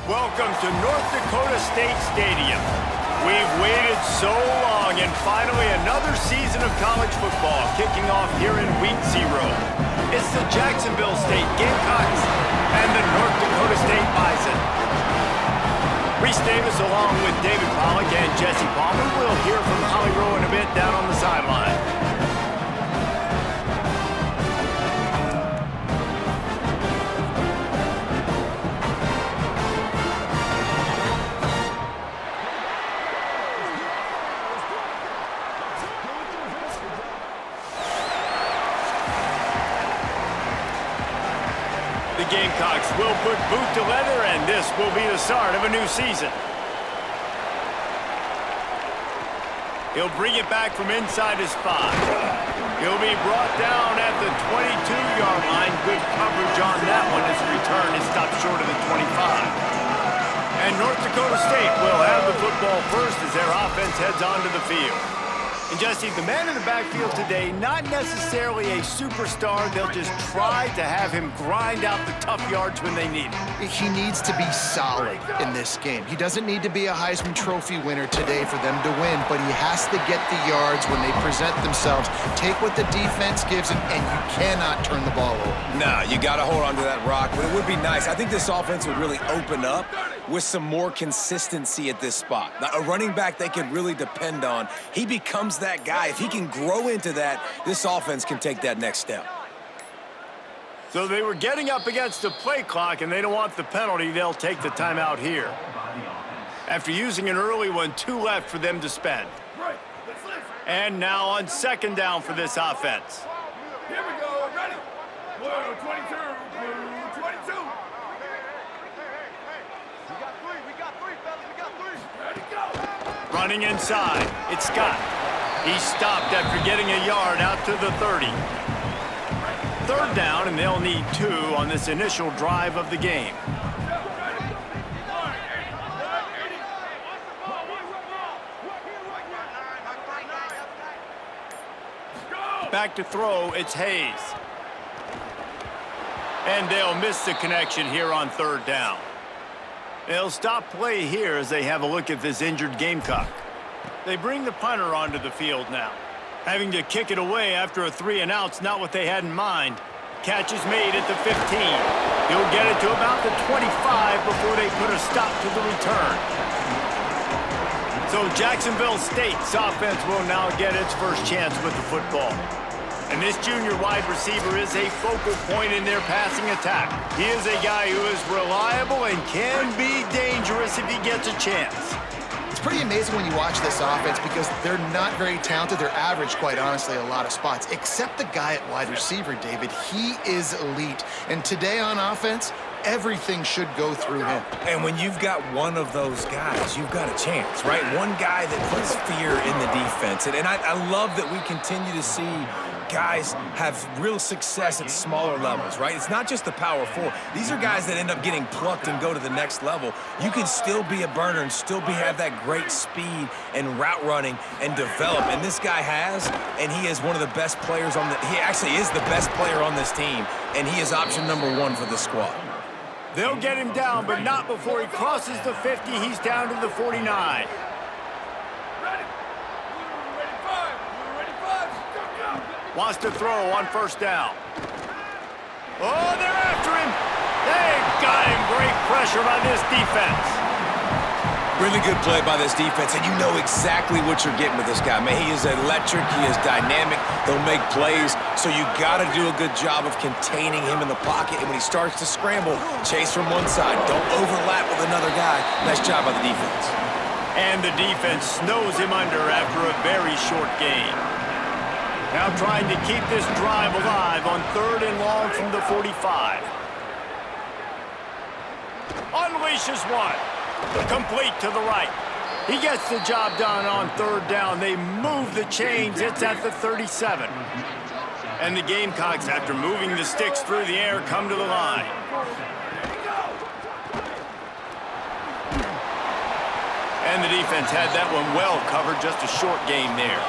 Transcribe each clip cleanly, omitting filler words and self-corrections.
Welcome to North Dakota State Stadium. We've waited so long, and finally another season of college football kicking off here in Week 0. It's the Jacksonville State Gamecocks and the North Dakota State Bison. Reese Davis along with David Pollock and Jesse Palmer. We'll hear from Holly Rowe in a bit down on the sideline. The Gamecocks will put boot to leather, and this will be the start of a new season. He'll bring it back from inside his 5. He'll be brought down at the 22-yard line. Good coverage on that one as the return is stopped short of the 25. And North Dakota State will have the football first as their offense heads onto the field. And Jesse, the man in the backfield today, not necessarily a superstar. They'll just try to have him grind out the tough yards when they need it. He needs to be solid in this game. He doesn't need to be a Heisman Trophy winner today for them to win, but he has to get the yards when they present themselves. Take what the defense gives him, and you cannot turn the ball over. Nah, you got to hold on to that rock, but it would be nice. I think this offense would really open up with some more consistency at this spot. Now, a running back they can really depend on. He becomes that guy. If he can grow into that, this offense can take that next step. So they were getting up against the play clock, and they don't want the penalty. They'll take the timeout here. After using an early one, 2 left for them to spend. And now on second down for this offense. Here we go, ready? Blue 22, blue 22. We got three, fellas, we got three. Ready, go. Running inside, it's Scott. He stopped after getting a yard out to the 30. Third down, and they'll need 2 on this initial drive of the game. Back to throw, it's Hayes. And they'll miss the connection here on third down. They'll stop play here as they have a look at this injured Gamecock. They bring the punter onto the field now. Having to kick it away after a 3-and-out's not what they had in mind. Catch is made at the 15. He'll get it to about the 25 before they put a stop to the return. So Jacksonville State's offense will now get its first chance with the football. And this junior wide receiver is a focal point in their passing attack. He is a guy who is reliable and can be dangerous if he gets a chance. It's pretty amazing when you watch this offense because they're not very talented. They're average, quite honestly, a lot of spots. Except the guy at wide receiver, David. He is elite. And today on offense, everything should go through him. And when you've got one of those guys, you've got a chance, right? One guy that puts fear in the defense. And I love that we continue to see guys have real success at smaller levels, right? It's not just the power 4. These are guys that end up getting plucked and go to the next level. You can still be a burner and still have that great speed and route running and develop. And this guy has, and he is one of the best players on he actually is the best player on this team, and he is option number 1 for the squad. They'll get him down, but not before he crosses the 50. He's down to the 49. Wants to throw on first down. Oh, they're after him. They've got him. Great pressure by this defense. Really good play by this defense, and you know exactly what you're getting with this guy. Man, he is electric. He is dynamic. They'll make plays, so you got to do a good job of containing him in the pocket. And when he starts to scramble, chase from one side. Don't overlap with another guy. Nice job by the defense. And the defense snows him under after a very short gain. Now trying to keep this drive alive on 3rd and long from the 45. Unleashes one. Complete to the right. He gets the job done on 3rd down. They move the chains. It's at the 37. And the Gamecocks, after moving the sticks through the air, come to the line. And the defense had that one well covered. Just a short gain there.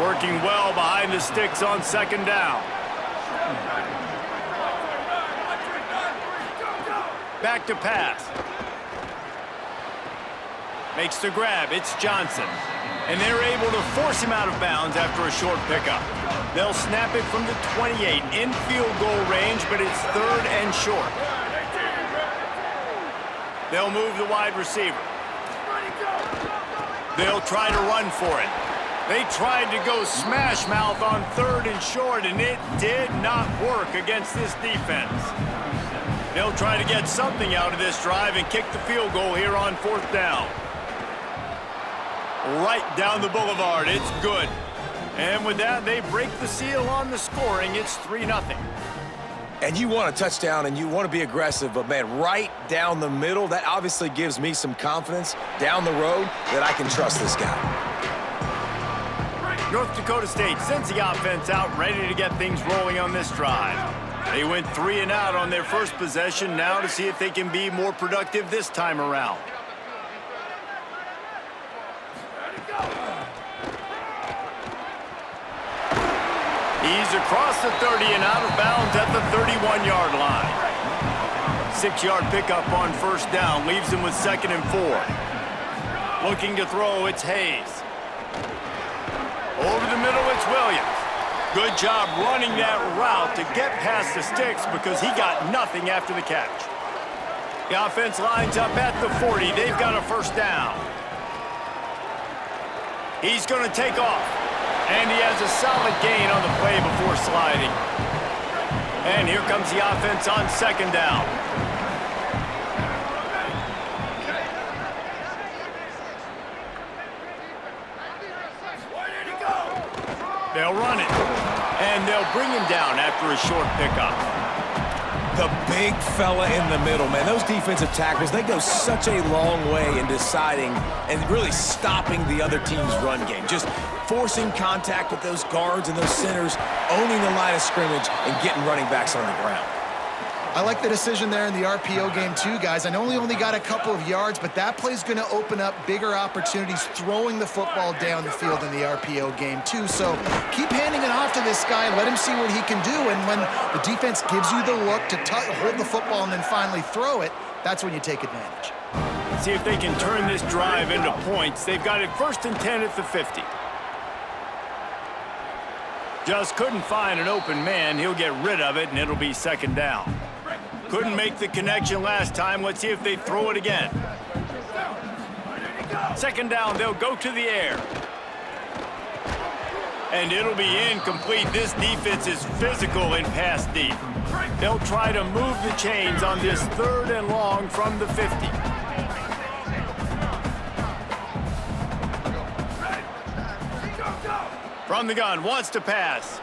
Working well behind the sticks on 2nd down. Back to pass. Makes the grab. It's Johnson. And they're able to force him out of bounds after a short pickup. They'll snap it from the 28 in field goal range, but it's 3rd and short. They'll move the wide receiver. They'll try to run for it. They tried to go smash mouth on 3rd and short, and it did not work against this defense. They'll try to get something out of this drive and kick the field goal here on 4th down. Right down the boulevard. It's good. And with that, they break the seal on the scoring. It's 3-0. And you want a touchdown and you want to be aggressive, but man, right down the middle, that obviously gives me some confidence down the road that I can trust this guy. North Dakota State sends the offense out, ready to get things rolling on this drive. They went 3 and out on their first possession, now to see if they can be more productive this time around. He's across the 30 and out of bounds at the 31-yard line. 6-yard pickup on 1st down leaves him with 2nd and 4. Looking to throw, it's Hayes. Over the middle, it's Williams. Good job running that route to get past the sticks because he got nothing after the catch. The offense lines up at the 40. They've got a 1st down. He's going to take off. And he has a solid gain on the play before sliding. And here comes the offense on 2nd down. They'll run it. And they'll bring him down after a short pickup. The big fella in the middle, man. Those defensive tackles, they go such a long way in deciding and really stopping the other team's run game. Just forcing contact with those guards and those centers, owning the line of scrimmage, and getting running backs on the ground. I like the decision there in the RPO game too, guys. I know he only got a couple of yards, but that play's going to open up bigger opportunities throwing the football down the field in the RPO game too. So keep handing it off to this guy. Let him see what he can do. And when the defense gives you the look to hold the football and then finally throw it, that's when you take advantage. See if they can turn this drive into points. They've got it 1st and 10 at the 50. Just couldn't find an open man. He'll get rid of it, and it'll be 2nd down. Couldn't make the connection last time. Let's see if they throw it again. 2nd down, they'll go to the air. And it'll be incomplete. This defense is physical in pass deep. They'll try to move the chains on this 3rd and long from the 50. From the gun, wants to pass.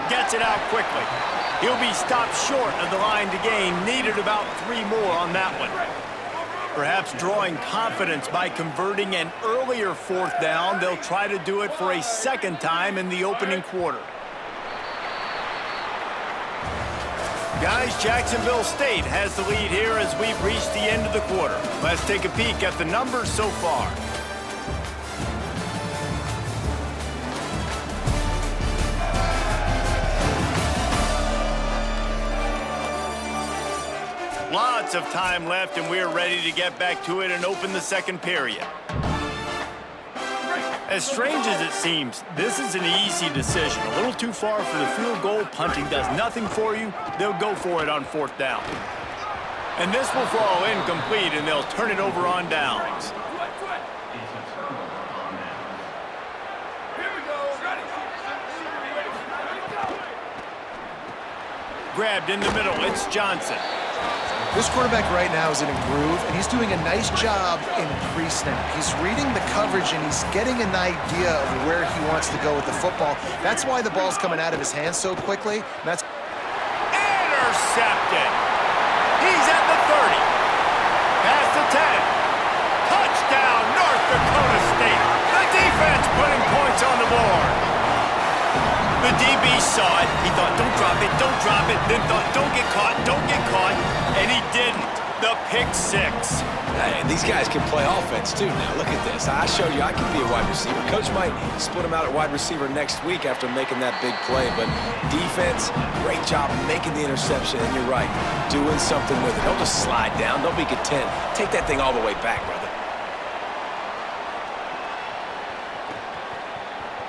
Gets it out quickly. He'll be stopped short of the line to gain. Needed about 3 more on that one. Perhaps drawing confidence by converting an earlier 4th down. They'll try to do it for a 2nd time in the opening quarter. Guys, Jacksonville State has the lead here as we've reached the end of the quarter. Let's take a peek at the numbers so far. Lots of time left, and we're ready to get back to it and open the 2nd period. As strange as it seems, this is an easy decision. A little too far for the field goal. Punting does nothing for you. They'll go for it on 4th down. And this will fall incomplete, and they'll turn it over on downs. Grabbed in the middle. It's Johnson. This quarterback right now is in a groove, and he's doing a nice job in pre-snap. He's reading the coverage, and he's getting an idea of where he wants to go with the football. That's why the ball's coming out of his hands so quickly. That's intercepted. He's at the 30. Past the 10. Touchdown, North Dakota State. The defense putting points on the board. The DB saw it. He thought, don't drop it, don't drop it. Then thought, don't get caught, don't get caught. And he didn't. The pick 6. And these guys can play offense, too, now. Look at this. I showed you I can be a wide receiver. Coach might split him out at wide receiver next week after making that big play. But defense, great job making the interception. And you're right, doing something with it. Don't just slide down. Don't be content. Take that thing all the way back, brother.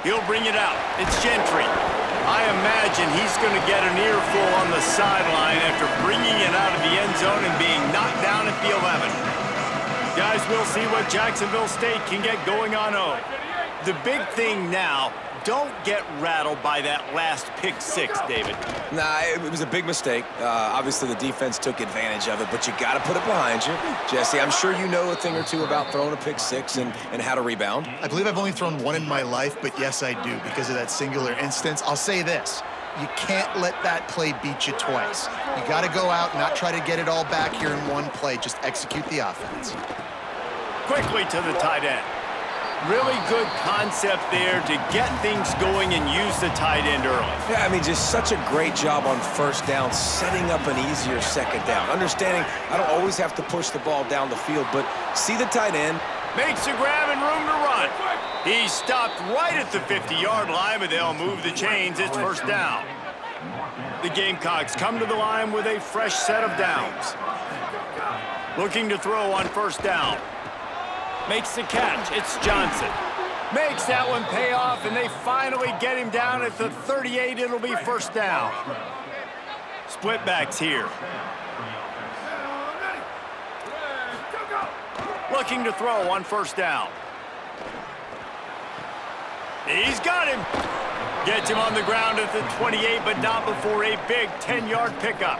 He'll bring it out. It's Gentry. I imagine he's going to get an earful on the sideline after bringing it out of the end zone and being knocked down at the 11. Guys, we'll see what Jacksonville State can get going on 0. The big thing now, don't get rattled by that last pick 6, David. Nah, it was a big mistake. Obviously, the defense took advantage of it, but you got to put it behind you. Jesse, I'm sure you know a thing or two about throwing a pick 6 and how to rebound. I believe I've only thrown one in my life, but yes, I do because of that singular instance. I'll say this. You can't let that play beat you twice. You got to go out and not try to get it all back here in one play. Just execute the offense. Quickly to the tight end. Really good concept there to get things going and use the tight end early. Yeah, I mean, just such a great job on first down, setting up an easier second down. Understanding I don't always have to push the ball down the field, but see the tight end. Makes a grab and room to run. He stopped right at the 50-yard line, but they'll move the chains. It's first down. The Gamecocks come to the line with a fresh set of downs. Looking to throw on first down. Makes the catch. It's Johnson. Makes that one pay off, and they finally get him down at the 38. It'll be first down. Split backs here. Looking to throw on first down. He's got him. Gets him on the ground at the 28, but not before a big 10-yard pickup.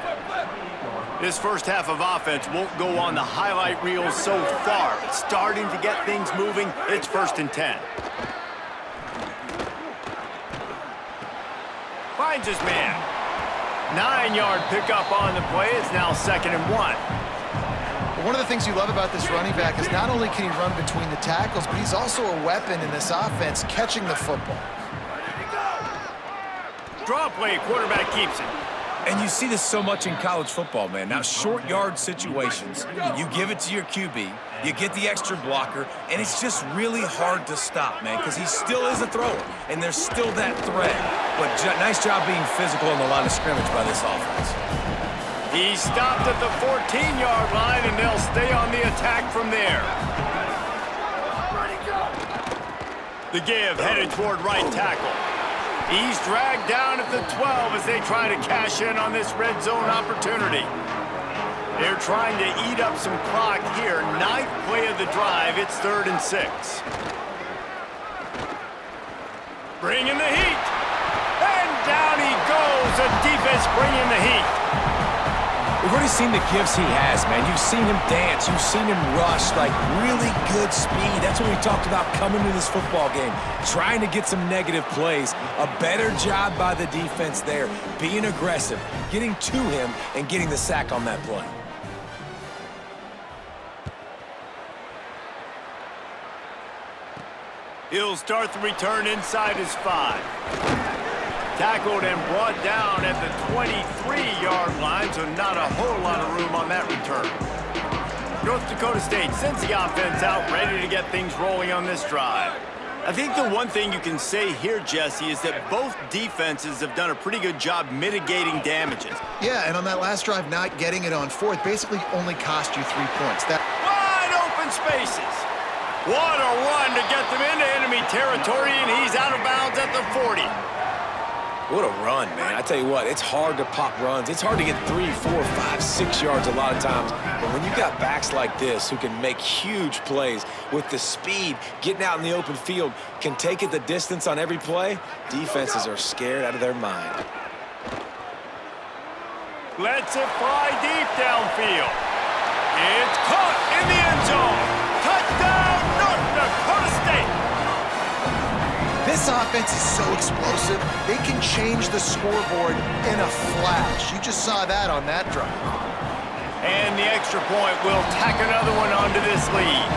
This first half of offense won't go on the highlight reel so far, but starting to get things moving. It's 1st and 10. Finds his man. 9-yard pickup on the play. It's now 2nd and 1. One of the things you love about this running back is not only can he run between the tackles, but he's also a weapon in this offense catching the football. Draw play, quarterback keeps it. And you see this so much in college football, man. Now, short yard situations, you give it to your QB, you get the extra blocker, and it's just really hard to stop, man, because he still is a thrower, and there's still that threat. But nice job being physical on the line of scrimmage by this offense. He stopped at the 14-yard line, and they'll stay on the attack from there. The give headed toward right tackle. He's dragged down at the 12 as they try to cash in on this red zone opportunity. They're trying to eat up some clock here. 9th play of the drive. It's 3rd and 6. Bringing the heat. And down he goes. The defense bringing the heat. We've already seen the gifts he has, man. You've seen him dance. You've seen him rush, like really good speed. That's what we talked about coming to this football game, trying to get some negative plays. A better job by the defense there, being aggressive, getting to him, and getting the sack on that play. He'll start the return inside his 5. Tackled and brought down at the 23-yard line, so not a whole lot of room on that return. North Dakota State sends the offense out, ready to get things rolling on this drive. I think the one thing you can say here, Jesse, is that both defenses have done a pretty good job mitigating damages. Yeah, and on that last drive, not getting it on 4th basically only cost you 3 points. Wide open spaces. What a run to get them into enemy territory, and he's out of bounds at the 40. What a run, man. I tell you what, it's hard to pop runs. It's hard to get 3, 4, 5, 6 yards a lot of times. But when you've got backs like this who can make huge plays with the speed, getting out in the open field, can take it the distance on every play, defenses are scared out of their mind. Lets it fly deep downfield. It's caught in the end zone. Touchdown, North Dakota State. This offense is so explosive, they can change the scoreboard in a flash. You just saw that on that drive. And the extra point will tack another one onto this lead.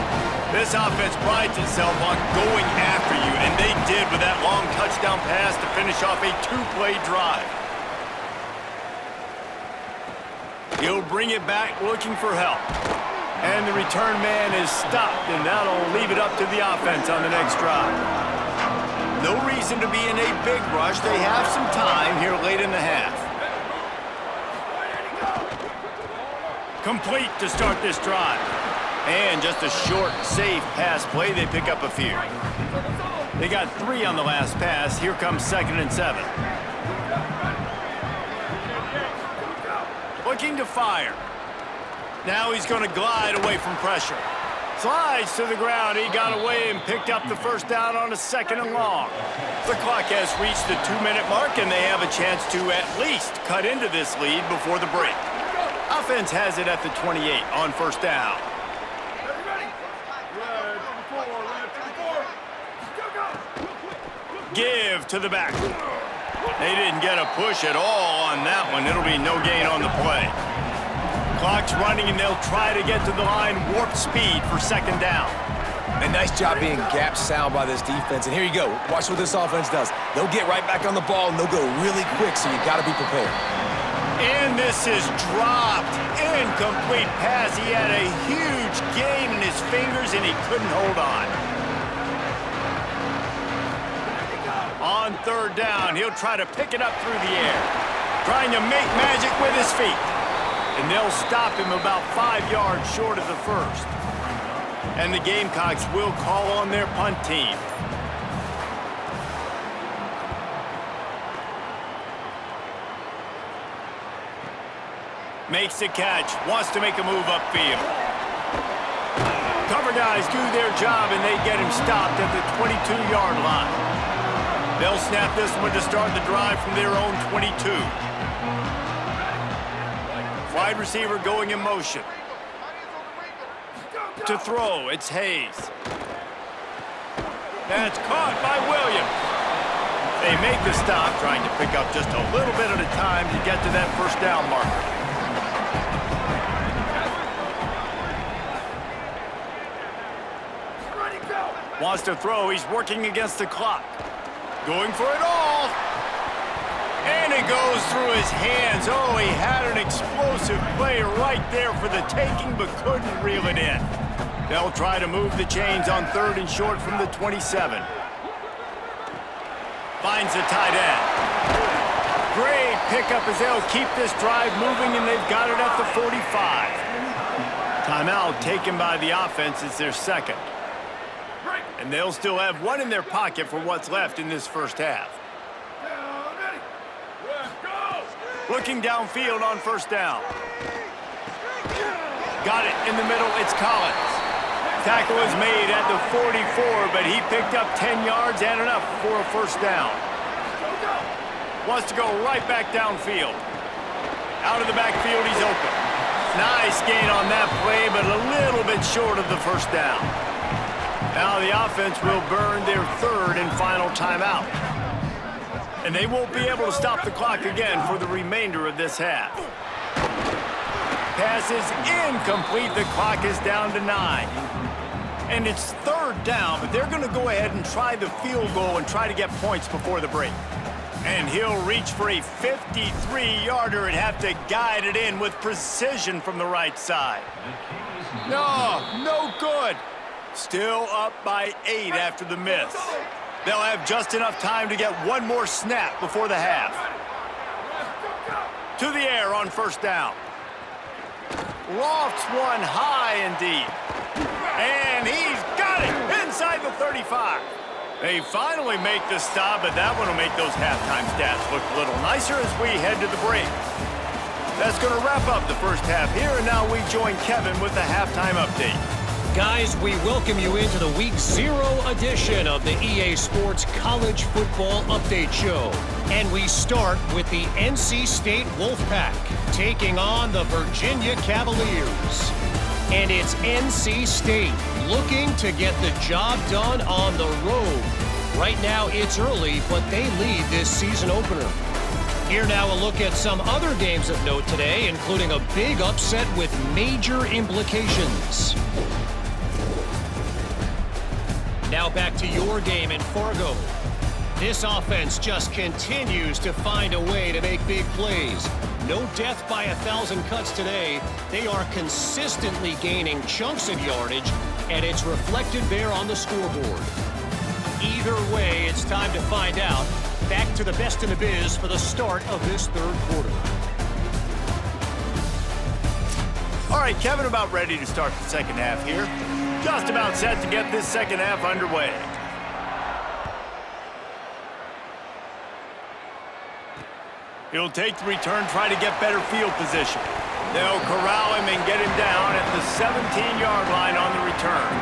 This offense prides itself on going after you, and they did with that long touchdown pass to finish off a 2-play drive. He'll bring it back looking for help. And the return man is stopped, and that'll leave it up to the offense on the next drive. No reason to be in a big rush. They have some time here late in the half. Complete to start this drive. And just a short, safe pass play. They pick up a few. They got 3 on the last pass. Here comes 2nd and 7. Looking to fire. Now he's going to glide away from pressure. Slides to the ground. He got away and picked up the first down on a 2nd and long. The clock has reached the 2-minute mark, and they have a chance to at least cut into this lead before the break. Offense has it at the 28 on 1st down. Give to the back. They didn't get a push at all on that one. It'll be no gain on the play. Clock's running, and they'll try to get to the line warp speed for 2nd down. A nice job being gap sound by this defense. And here you go. Watch what this offense does. They'll get right back on the ball, and they'll go really quick, so you got to be prepared. And this is dropped. Incomplete pass. He had a huge gain in his fingers, and he couldn't hold on. On 3rd down, he'll try to pick it up through the air. Trying to make magic with his feet. And they'll stop him about 5 yards short of the 1st. And the Gamecocks will call on their punt team. Makes the catch, wants to make a move upfield. Cover guys do their job, and they get him stopped at the 22-yard line. They'll snap this one to start the drive from their own 22. Wide receiver going in motion. To throw, it's Hayes. That's caught by Williams. They make the stop, trying to pick up just a little bit at a time to get to that 1st down marker. Wants to throw, he's working against the clock. Going for it all. And it goes through his hands. Oh, he had an explosive play right there for the taking, but couldn't reel it in. They'll try to move the chains on 3rd and short from the 27. Finds the tight end. Great pickup as they'll keep this drive moving, and they've got it at the 45. Timeout taken by the offense. It's their 2nd. And they'll still have 1 in their pocket for what's left in this 1st half. Looking downfield on 1st down. Got it in the middle. It's Collins. Tackle is made at the 44, but he picked up 10 yards and enough for a 1st down. Wants to go right back downfield. Out of the backfield, he's open. Nice gain on that play, but a little bit short of the 1st down. Now the offense will burn their 3rd and final timeout. And they won't be able to stop the clock again for the remainder of this half. Pass is incomplete. The clock is down to 9. And it's 3rd down, but they're going to go ahead and try the field goal and try to get points before the break. And he'll reach for a 53-yarder and have to guide it in with precision from the right side. No good. Still up by 8 after the miss. They'll have just enough time to get 1 more snap before the half. To the air on 1st down. Lofts one high indeed. And he's got it inside the 35. They finally make the stop, but that one will make those halftime stats look a little nicer as we head to the break. That's going to wrap up the 1st half here, and now we join Kevin with the halftime update. Guys, we welcome you into the Week 0 edition of the EA Sports College Football Update Show. And we start with the NC State Wolfpack taking on the Virginia Cavaliers. And it's NC State looking to get the job done on the road. Right now it's early, but they lead this season opener. Here now a look at some other games of note today, including a big upset with major implications. Now back to your game in Fargo. This offense just continues to find a way to make big plays. No death by 1,000 cuts today. They are consistently gaining chunks of yardage, and it's reflected there on the scoreboard. Either way, it's time to find out. Back to the best in the biz for the start of this 3rd quarter. All right, Kevin, about ready to start the 2nd half here. Just about set to get this 2nd half underway. He'll take the return, try to get better field position. They'll corral him and get him down at the 17-yard line on the return.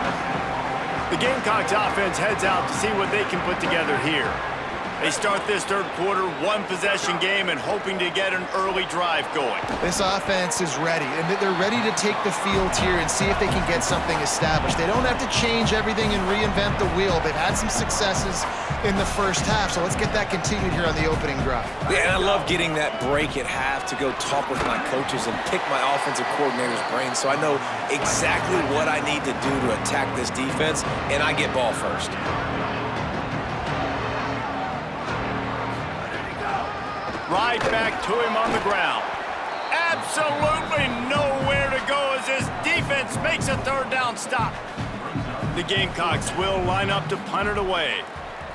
The Gamecocks offense heads out to see what they can put together here. They start this third quarter, one-possession game, and hoping to get an early drive going. This offense is ready, and they're ready to take the field here and see if they can get something established. They don't have to change everything and reinvent the wheel. They've had some successes in the first half, so let's get that continued here on the opening drive. Yeah, and I love getting that break at half to go talk with my coaches and pick my offensive coordinator's brain so I know exactly what I need to do to attack this defense, and I get ball first. Right back to him on the ground. Absolutely nowhere to go as his defense makes a third down stop. The Gamecocks will line up to punt it away.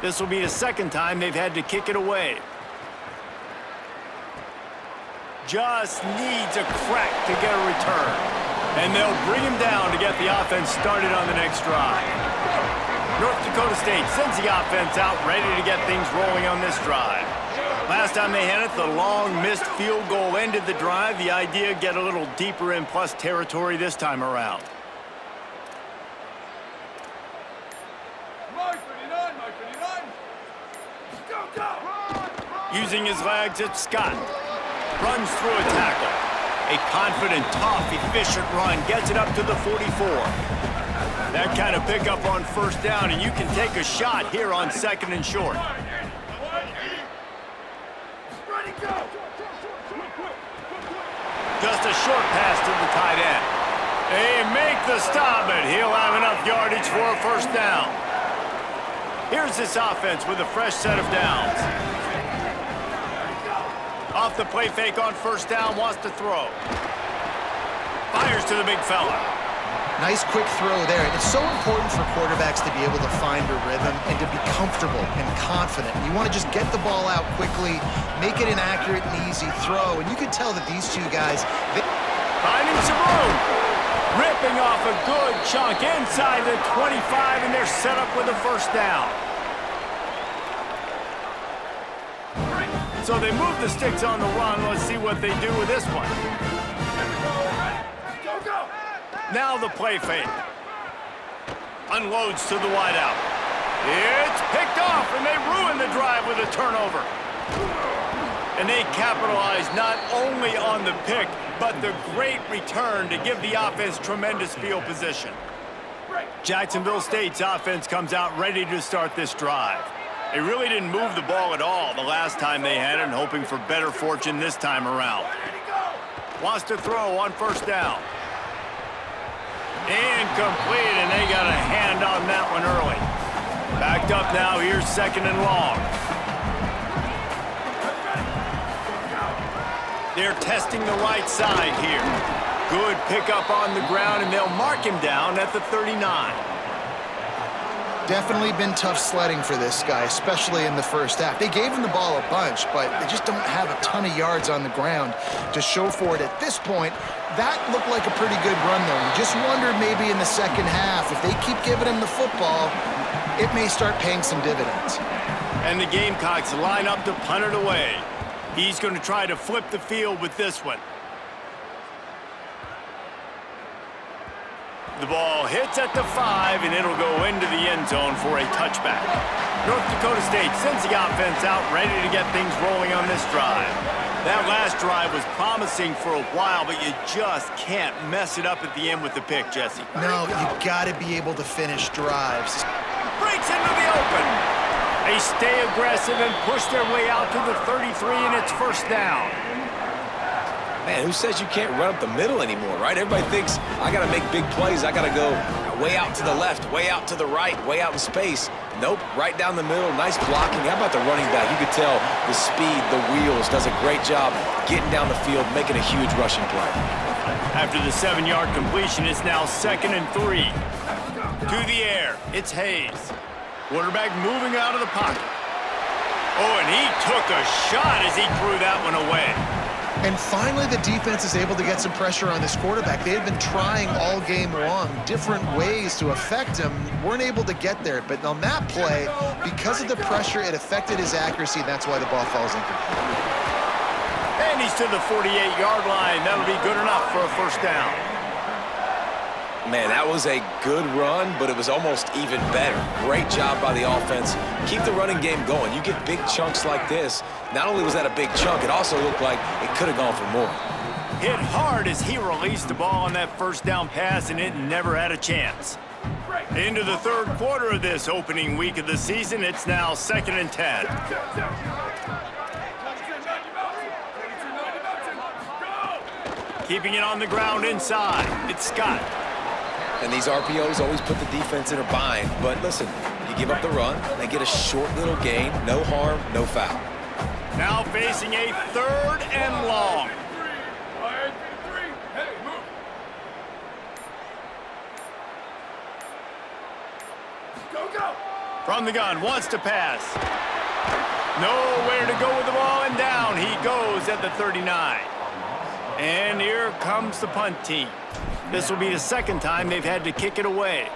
This will be the second time they've had to kick it away. Just needs a crack to get a return. And they'll bring him down to get the offense started on the next drive. North Dakota State sends the offense out ready to get things rolling on this drive. Last time they had it, the long missed field goal ended the drive. The idea, get a little deeper in plus territory this time around. Mike 39, Mike 39. Go, go. Using his legs, it's Scott. Runs through a tackle. A confident, tough, efficient run gets it up to the 44. That kind of pickup on first down, and you can take a shot here on second and short. Just a short pass to the tight end. They make the stop, but he'll have enough yardage for a first down. Here's this offense with a fresh set of downs. Off the play fake on first down, wants to throw. Fires to the big fella. Nice quick throw there. It's so important for quarterbacks to be able to find a rhythm and to be comfortable and confident. You want to just get the ball out quickly, make it an accurate and easy throw. And you can tell that these two guys... Finding some room. Ripping off a good chunk inside the 25, and they're set up with a first down. So they move the sticks on the run. Let's see what they do with this one. Now the play fake. Unloads to the wideout. It's picked off, and they ruin the drive with a turnover. And they capitalize not only on the pick, but the great return to give the offense tremendous field position. Jacksonville State's offense comes out ready to start this drive. They really didn't move the ball at all the last time they had it, and hoping for better fortune this time around. Wants to throw on first down. Incomplete, and they got a hand on that one early. Backed up now, here's second and long. They're testing the right side here. Good pickup on the ground, and they'll mark him down at the 39. Definitely been tough sledding for this guy, especially in the first half. They gave him the ball a bunch, but they just don't have a ton of yards on the ground to show for it at this point. That looked like a pretty good run, though. You just wondered maybe in the second half, if they keep giving him the football, it may start paying some dividends. And the Gamecocks line up to punt it away. He's going to try to flip the field with this one. The ball hits at the 5, and it'll go into the end zone for a touchback. North Dakota State sends the offense out ready to get things rolling on this drive. That last drive was promising for a while, but you just can't mess it up at the end with the pick, Jesse. No, you got to be able to finish drives. Breaks into the open. They stay aggressive and push their way out to the 33, and it's first down. Man, who says you can't run up the middle anymore, right? Everybody thinks, I got to make big plays. I got to go way out to the left, way out to the right, way out in space. Nope, right down the middle, nice blocking. How about the running back? You could tell the speed, the wheels, does a great job getting down the field, making a huge rushing play. After the 7-yard completion, it's now 2nd and 3. To the air, it's Hayes. Quarterback moving out of the pocket. Oh, and he took a shot as he threw that one away. And finally, the defense is able to get some pressure on this quarterback. They had been trying all game long, different ways to affect him, weren't able to get there. But on that play, because of the pressure, it affected his accuracy, and that's why the ball falls incomplete. And he's to the 48-yard line. That'll be good enough for a first down. Man, that was a good run, but it was almost even better. Great job by the offense. Keep the running game going. You get big chunks like this. Not only was that a big chunk, it also looked like it could have gone for more. Hit hard as he released the ball on that first down pass, and it never had a chance. Into the third quarter of this opening week of the season, it's now 2nd and 10. Keeping it on the ground inside. It's Scott. And these RPOs always put the defense in a bind. But listen, you give up the run, they get a short little gain, no harm, no foul. Now facing a 3rd and long. From the gun, wants to pass. Nowhere to go with the ball, and down he goes at the 39. And here comes the punt team. This will be the 2nd time they've had to kick it away.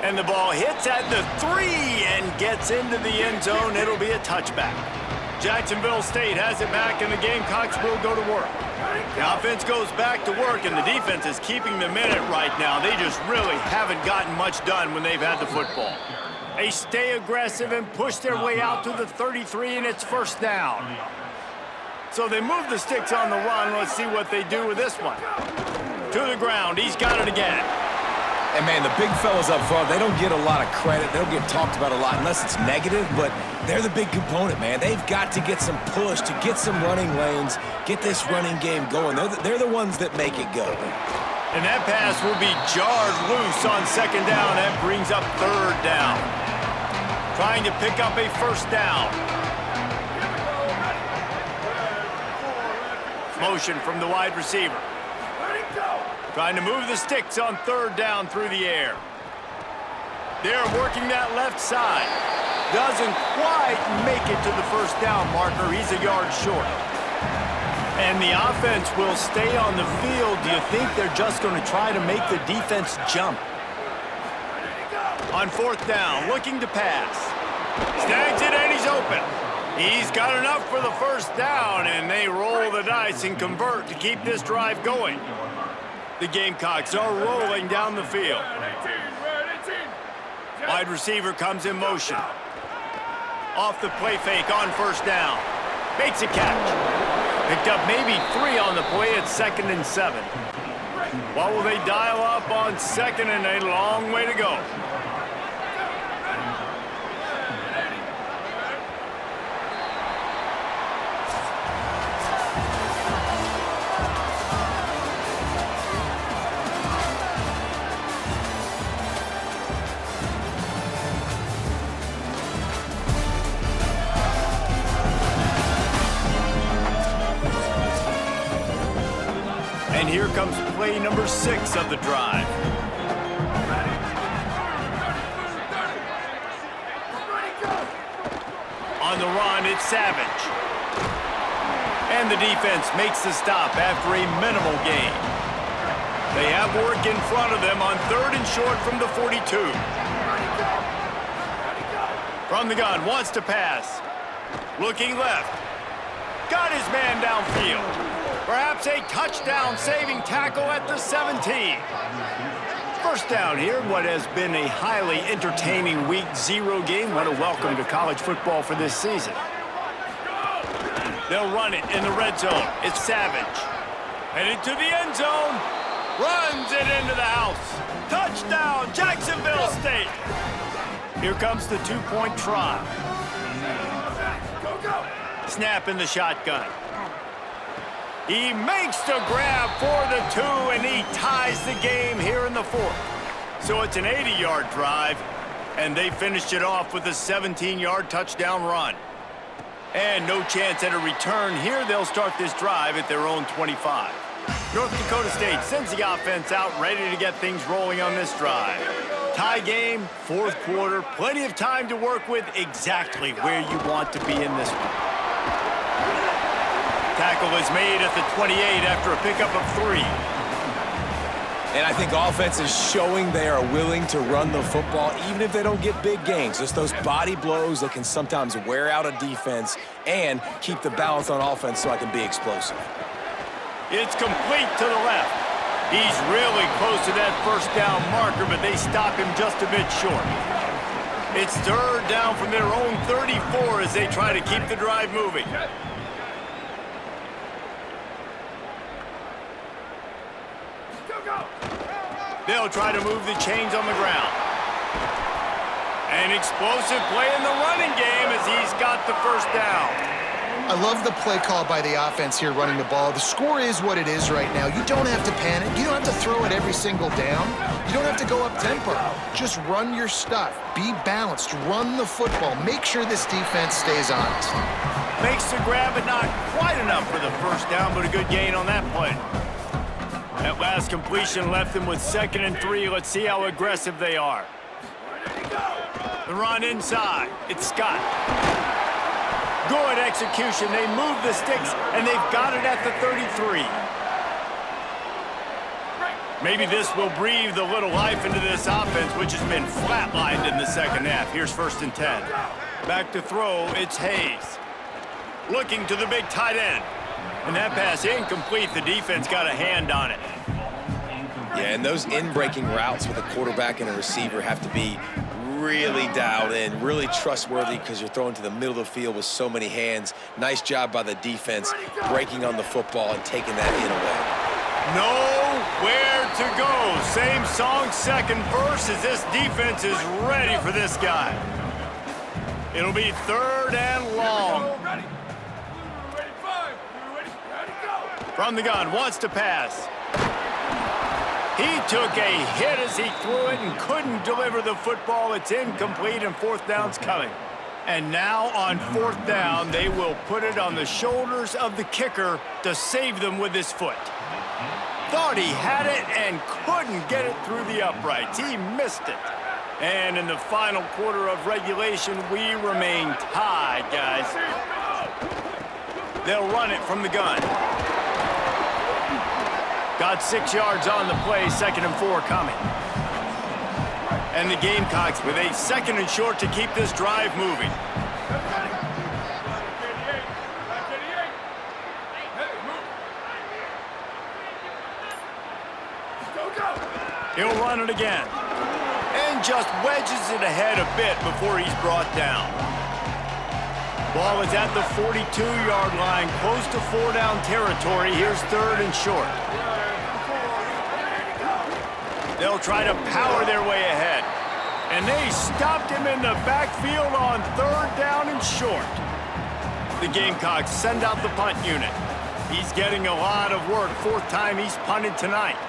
And the ball hits at the 3 and gets into the end zone. It'll be a touchback. Jacksonville State has it back, and the Gamecocks will go to work. The offense goes back to work, and the defense is keeping them in it right now. They just really haven't gotten much done when they've had the football. They stay aggressive and push their way out to the 33, and it's first down. So they move the sticks on the run. Let's see what they do with this one. To the ground. He's got it again. And, man, the big fellas up front, they don't get a lot of credit. They don't get talked about a lot unless it's negative, but they're the big component, man. They've got to get some push, to get some running lanes, get this running game going. They're the ones that make it go. And that pass will be jarred loose on 2nd down. That brings up 3rd down. Trying to pick up a first down. Motion from the wide receiver. Trying to move the sticks on 3rd down through the air. They're working that left side. Doesn't quite make it to the first down marker. He's a yard short. And the offense will stay on the field. Do you think they're just going to try to make the defense jump? On 4th down, looking to pass. Snags it, and he's open. He's got enough for the first down, and they roll the dice and convert to keep this drive going. The Gamecocks are rolling down the field. Wide receiver comes in motion. Off the play fake on first down. Makes a catch. Picked up maybe 3 on the play at 2nd and 7. What will they dial up on 2nd and a long way to go? And here comes play number 6 of the drive. On the run, it's Savage. And the defense makes the stop after a minimal gain. They have work in front of them on 3rd and short from the 42. From the gun, wants to pass. Looking left. Got his man downfield. Perhaps a touchdown-saving tackle at the 17. First down here, what has been a highly entertaining Week 0 game. What a welcome to college football for this season. They'll run it in the red zone. It's Savage. Headed to the end zone. Runs it into the house. Touchdown, Jacksonville State. Here comes the 2-point try. Snap in the shotgun. He makes the grab for the 2, and he ties the game here in the 4th. So it's an 80-yard drive, and they finished it off with a 17-yard touchdown run. And no chance at a return here. They'll start this drive at their own 25. North Dakota State sends the offense out, ready to get things rolling on this drive. Tie game, 4th quarter, plenty of time to work with, exactly where you want to be in this one. Tackle is made at the 28 after a pickup of 3. And I think offense is showing they are willing to run the football, even if they don't get big gains. Just those body blows that can sometimes wear out a defense and keep the balance on offense so I can be explosive. It's complete to the left. He's really close to that first down marker, but they stop him just a bit short. It's third down from their own 34 as they try to keep the drive moving. They'll try to move the chains on the ground. An explosive play in the running game as he's got the first down. I love the play call by the offense here running the ball. The score is what it is right now. You don't have to panic. You don't have to throw it every single down. You don't have to go up tempo. Just run your stuff. Be balanced. Run the football. Make sure this defense stays honest. Makes the grab, but not quite enough for the first down, but a good gain on that play. That last completion left them with 2nd and 3. Let's see how aggressive they are. The run inside. It's Scott. Good execution. They move the sticks, and they've got it at the 33. Maybe this will breathe a little life into this offense, which has been flatlined in the second half. Here's 1st and 10. Back to throw. It's Hayes. Looking to the big tight end. And that pass incomplete. The defense got a hand on it. Yeah, and those in-breaking routes with a quarterback and a receiver have to be really dialed in, really trustworthy because you're throwing to the middle of the field with so many hands. Nice job by the defense breaking on the football and taking that in away. Nowhere to go. Same song, second verse, as this defense is ready for this guy. It'll be 3rd and long. From the gun, wants to pass. He took a hit as he threw it and couldn't deliver the football. It's incomplete, and 4th down's coming. And now on 4th down, they will put it on the shoulders of the kicker to save them with his foot. Thought he had it and couldn't get it through the uprights. He missed it. And in the final quarter of regulation, we remain tied, guys. They'll run it from the gun. Got 6 yards on the play, 2nd and 4 coming. And the Gamecocks with a 2nd and short to keep this drive moving. He'll run it again. And just wedges it ahead a bit before he's brought down. Ball is at the 42-yard line, close to 4-down territory. Here's 3rd and short. They'll try to power their way ahead. And they stopped him in the backfield on 3rd down and short. The Gamecocks send out the punt unit. He's getting a lot of work. 4th time he's punted tonight.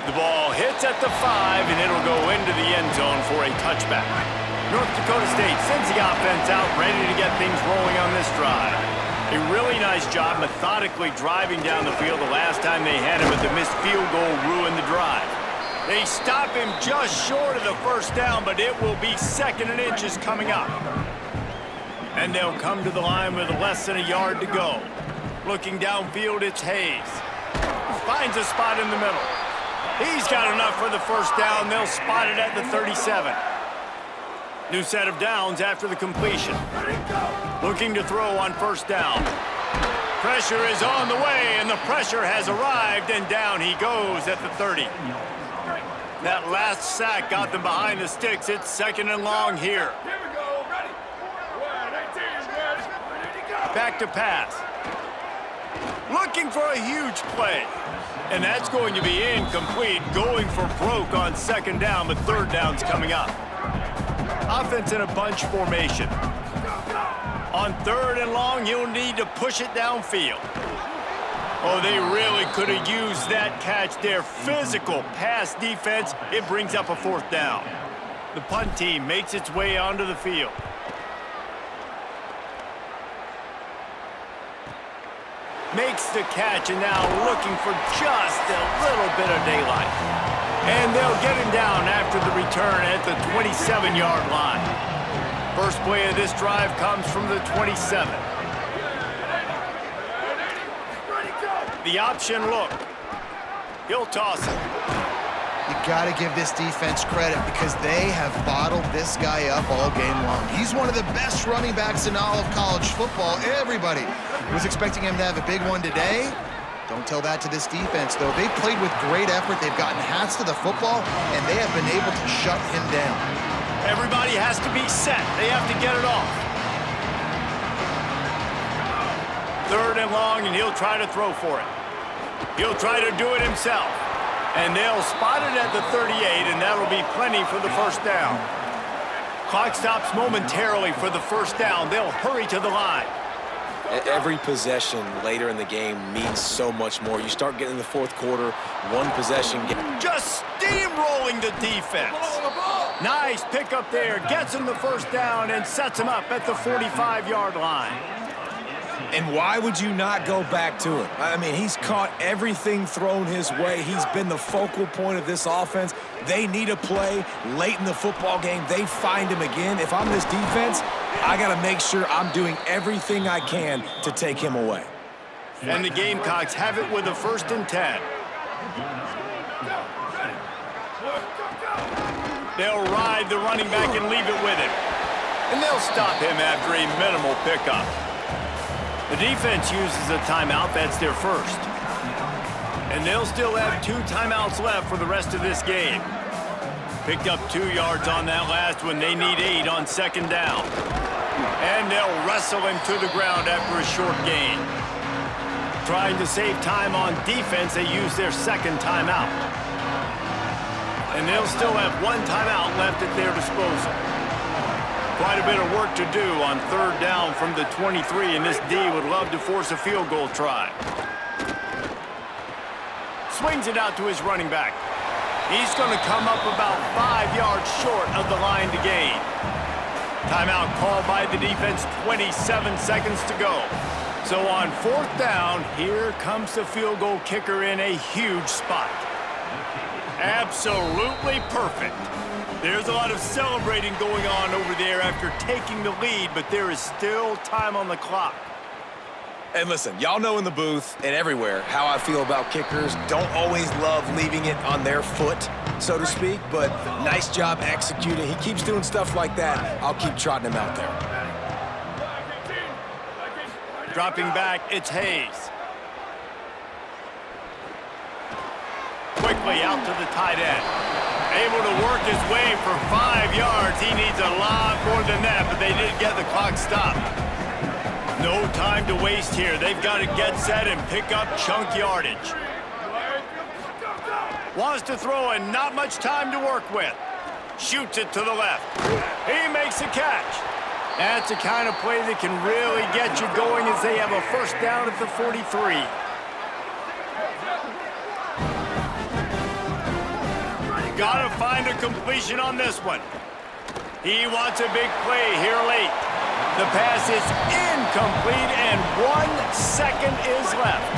The ball hits at the 5, and it'll go into the end zone for a touchback. North Dakota State sends the offense out, ready to get things rolling on this drive. A really nice job methodically driving down the field. The last time they had him, but the missed field goal ruined the drive. They stop him just short of the 1st down, but it will be 2nd and inches coming up. And they'll come to the line with less than a yard to go. Looking downfield, it's Hayes. Finds a spot in the middle. He's got enough for the 1st down. They'll spot it at the 37. New set of downs after the completion. Looking to throw on 1st down. Pressure is on the way, and the pressure has arrived, and down he goes at the 30. That last sack got them behind the sticks. It's 2nd and long here. Back to pass. Looking for a huge play. And that's going to be incomplete, going for broke on 2nd down, but 3rd down's coming up. Offense in a bunch formation. On 3rd and long, he'll need to push it downfield. Oh, they really could have used that catch there. Physical pass defense. It brings up a 4th down. The punt team makes its way onto the field. Makes the catch, and now looking for just a little bit of daylight. And they'll get him down after the return at the 27-yard line. First play of this drive comes from the 27. The option look. He'll toss it. You got to give this defense credit because they have bottled this guy up all game long. He's one of the best running backs in all of college football. Everybody was expecting him to have a big one today. Don't tell that to this defense, though. They've played with great effort. They've gotten hats to the football, and they have been able to shut him down. Everybody has to be set. They have to get it off. 3rd and long, and he'll try to throw for it. He'll try to do it himself. And they'll spot it at the 38, and that'll be plenty for the first down. Clock stops momentarily for the first down. They'll hurry to the line. Every possession later in the game means so much more. You start getting in the 4th quarter, one possession. Just steamrolling the defense. Nice pickup there. Gets him the first down and sets him up at the 45-yard line. And why would you not go back to him? I mean, he's caught everything thrown his way. He's been the focal point of this offense. They need a play late in the football game. They find him again. If I'm this defense, I got to make sure I'm doing everything I can to take him away. And the Gamecocks have it with a 1st and 10. They'll ride the running back and leave it with him. And they'll stop him after a minimal pickup. The defense uses a timeout. That's their first. And they'll still have 2 timeouts left for the rest of this game. Picked up 2 yards on that last one. They need 8 on 2nd down. And they'll wrestle him to the ground after a short gain. Trying to save time on defense, they use their 2nd timeout. And they'll still have 1 timeout left at their disposal. Quite a bit of work to do on 3rd down from the 23, and this D would love to force a field goal try. Swings it out to his running back. He's going to come up about 5 yards short of the line to gain. Timeout called by the defense, 27 seconds to go. So on 4th down, here comes the field goal kicker in a huge spot. Absolutely perfect. There's a lot of celebrating going on over there after taking the lead, but there is still time on the clock. And listen, y'all know in the booth and everywhere how I feel about kickers. Don't always love leaving it on their foot, so to speak, but nice job executing. He keeps doing stuff like that. I'll keep trotting him out there. Dropping back, it's Hayes. Quickly out to the tight end. Able to work his way for 5 yards. He needs a lot more than that, but they did get the clock stopped. No time to waste here. They've got to get set and pick up chunk yardage. Wants to throw and not much time to work with. Shoots it to the left. He makes a catch. That's the kind of play that can really get you going as they have a first down at the 43. Gotta find a completion on this one. He wants a big play here late. The pass is incomplete and 1 second is left.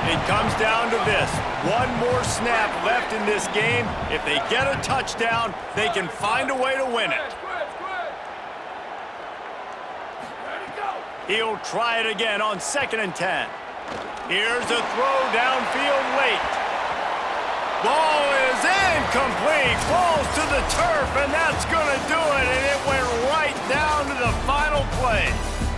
It comes down to this. One more snap left in this game. If they get a touchdown, they can find a way to win it. He'll try it again on 2nd and 10. Here's a throw downfield late. Ball is incomplete, falls to the turf, and that's going to do it, and it went right down to the final play.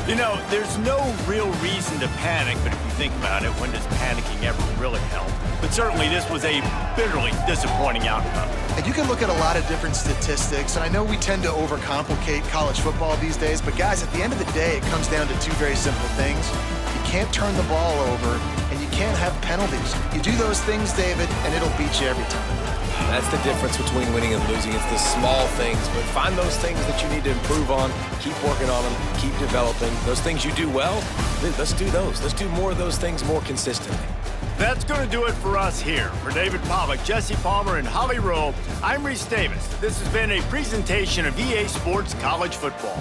You know, there's no real reason to panic, but if you think about it, when does panicking ever really help? But certainly this was a bitterly disappointing outcome. And you can look at a lot of different statistics, and I know we tend to overcomplicate college football these days, but guys, at the end of the day, it comes down to 2 very simple things. You can't turn the ball over, and you can't have penalties. You do those things, David, and it'll beat you every time. That's the difference between winning and losing. It's the small things, but find those things that you need to improve on, keep working on them, keep developing. Those things you do well, let's do those. Let's do more of those things more consistently. That's going to do it for us here. For David Pollack, Jesse Palmer, and Holly Rowe, I'm Reese Davis. This has been a presentation of EA Sports College Football.